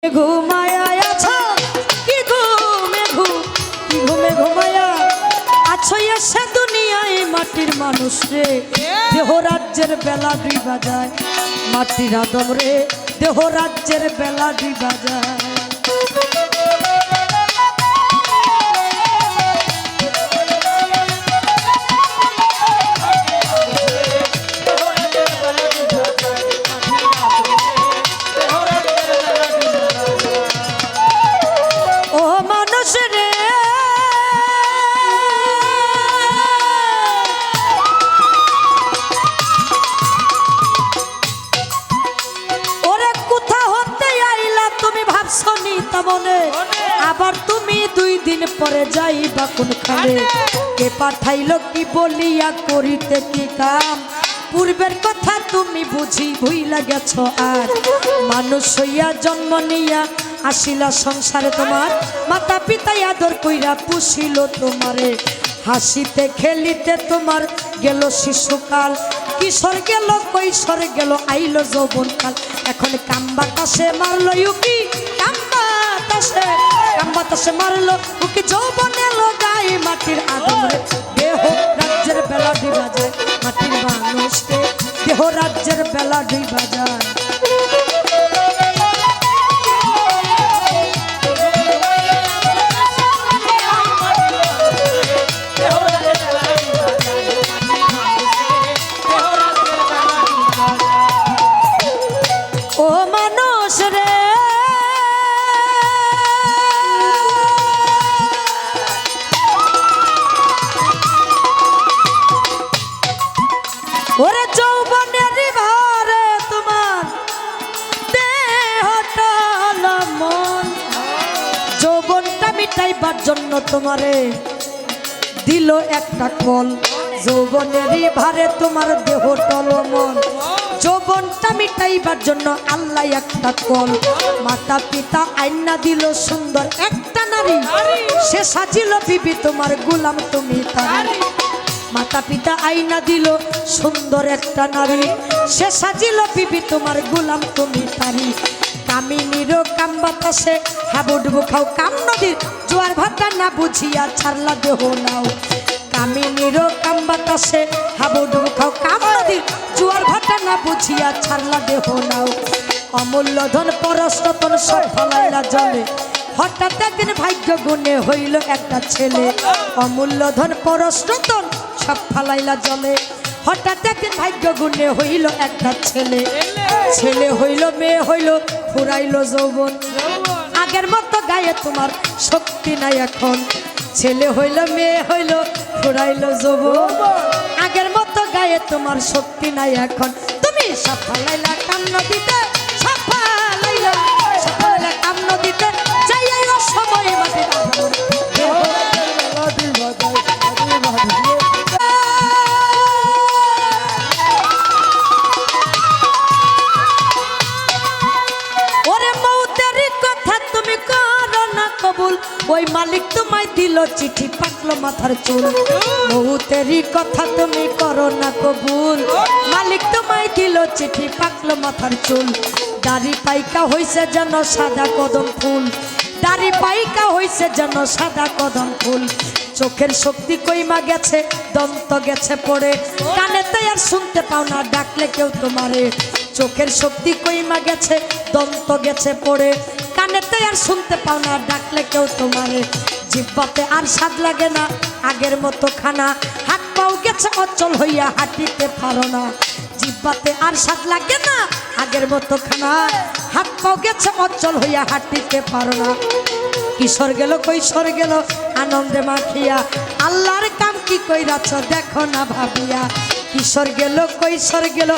ঘুমায়া আছো কি ঘুমে ঘুমায়া আছো এসে দুনিয়ায় মাটির মানুষ রে দেহ রাজ্যের বেলা দুই বাজায় মাটির আদম রে দেহ রাজ্যের বেলা দুই বাজায় আবার তুমি 2 দিন পরে যাইবা কোনখানে কে পাঠাইলো কি বলিয়া করিতে কি কাম পূর্বের কথা তুমি বুঝি ভুইলা গেছো আর মানুষ হইয়া জন্ম নিয়া আসিলা সংসারে তোমার মাতা পিতাই আদর কইরা পুষিল তোমারে হাসিতে খেলিতে তোমার গেল শিশুকাল কিশোর গেল কৈশোর গেল আইলো যৌবনকাল এখন কামবাতাসে মারলো ইউকি কামবাতাসে মারলো উকি যৌবন এলো গায়ে মাটির আদম রে দেহ রাজ্যের বেলা দুই বাজায় মাটির মানুষকে দেহ রাজ্যের বেলা দুই বাজায় ওরে যৌবনের ভারে তোমার দেহটা মন যৌবনটা মিটাইবার জন্য তোমারে দিল একটা কল যৌবনের ভারে তোমার দেহটা মন যৌবনটা মিটাইবার জন্য আল্লাহ একটা কল মাতা পিতা আইনা দিল সুন্দর একটা নারী সে সাজিল বিবি তোমার গোলাম তুমি তার মাতা পিতা আইনা দিল সুন্দর একটা নারী সে সাজিল বিবি তোমার গোলাম তুমি তারি কামিনীর কাম বাতাসে হাবুডুবু খাও কাম নদীর জোয়ার ভাটা না বুঝিয়া ছাড়লা দেহ নাও কামিনীর কাম বাতাসে হাবুডুবু খাও কাম নদীর জোয়ার ভাটা না বুঝিয়া ছাড়লা দেহ নাও অমূল্য ধন পরশরতন সব ফলাইলা জলে হঠাৎ একদিন ভাগ্য গুণে হইল একটা ছেলে অমূল্য ধন পরশরতন সব ফালাইলা জলে হঠাৎ একদিন ভাগ্য গুণে হইল একটা ছেলে ছেলে হইল মেয়ে হইল ফুরাইল যৌবন আগের মতো গায়ে তোমার শক্তি নাই এখন ছেলে হইল মেয়ে হইল ফুরাইল যৌবন আগের মতো গায়ে তোমার শক্তি নাই এখন তুমি সব ফালাইলা কাম নদীতে সব ফালাইলা কাম নদীতে যাইয়া সময় মাঝে ওই মালিক তোমায় দিল চিঠি পাকলো মাথার চুল বহুতেরই কথা তুমি করো না কবুল মালিক তোমায় দিল চিঠি পাকলো মাথার চুল দাড়ি পাইকা হইছে যেন সাদা কদম ফুল দাড়ি পাইকা হইছে যেন সাদা কদম ফুল চোখের শক্তি কইমা গেছে দন্ত গেছে পড়ে কানেতে আর শুনতে পাও না ডাকলে কেউ তোমারে চোখের শক্তি কইমা গেছে দন্ত গেছে পড়ে কানেতে আর শুনতে পাও না ডাকলে কেউ তোমারে জিহ্বাতে আর স্বাদ লাগে না আগের মতো খানা হাত পাও গেছে অচল হইয়া হাঁটিতে পারো না জিহ্বাতে আর স্বাদ লাগে না আগের মতো খানা হাত পাও গেছে অচল হইয়া হাঁটিতে পারো না কিশোর গেল কৈশোর গেল আনন্দে মাখিয়া আল্লাহর কাম কি কইরাছ দেখো না ভাবিয়া কিশোর গেল কৈশোর গেল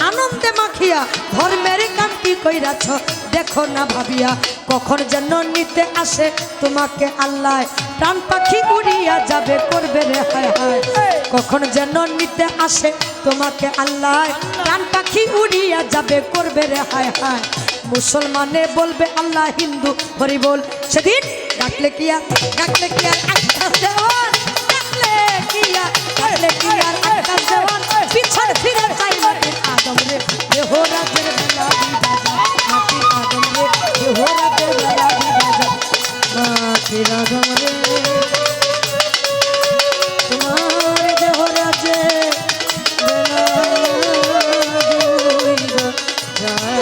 আনন্দে মাখিয়া ধর্মের কাম কি কইরাছ দেখো না ভাবিয়া কখন যেন নিতে আসে তোমাকে আল্লাহ প্রাণ পাখি উড়িয়া যাবে করবে রে হায় হায় কখন যেন নিতে আসে তোমাকে আল্লাহ প্রাণ পাখি উড়িয়া যাবে করবে রে হায় হায় মুসলমানে বলবে আল্লাহ হিন্দু হরি বল সেদিন ডাকলে কি আর ডাকলে কি আর আকাশ দেওয়ান ডাকলে কি আর আকাশ দেওয়ান পিছন ফিরে চাই মাটির আদম রে দেহ রাজ্যের বেলা মাটির আদম রে দেহ রাজ্যের জয়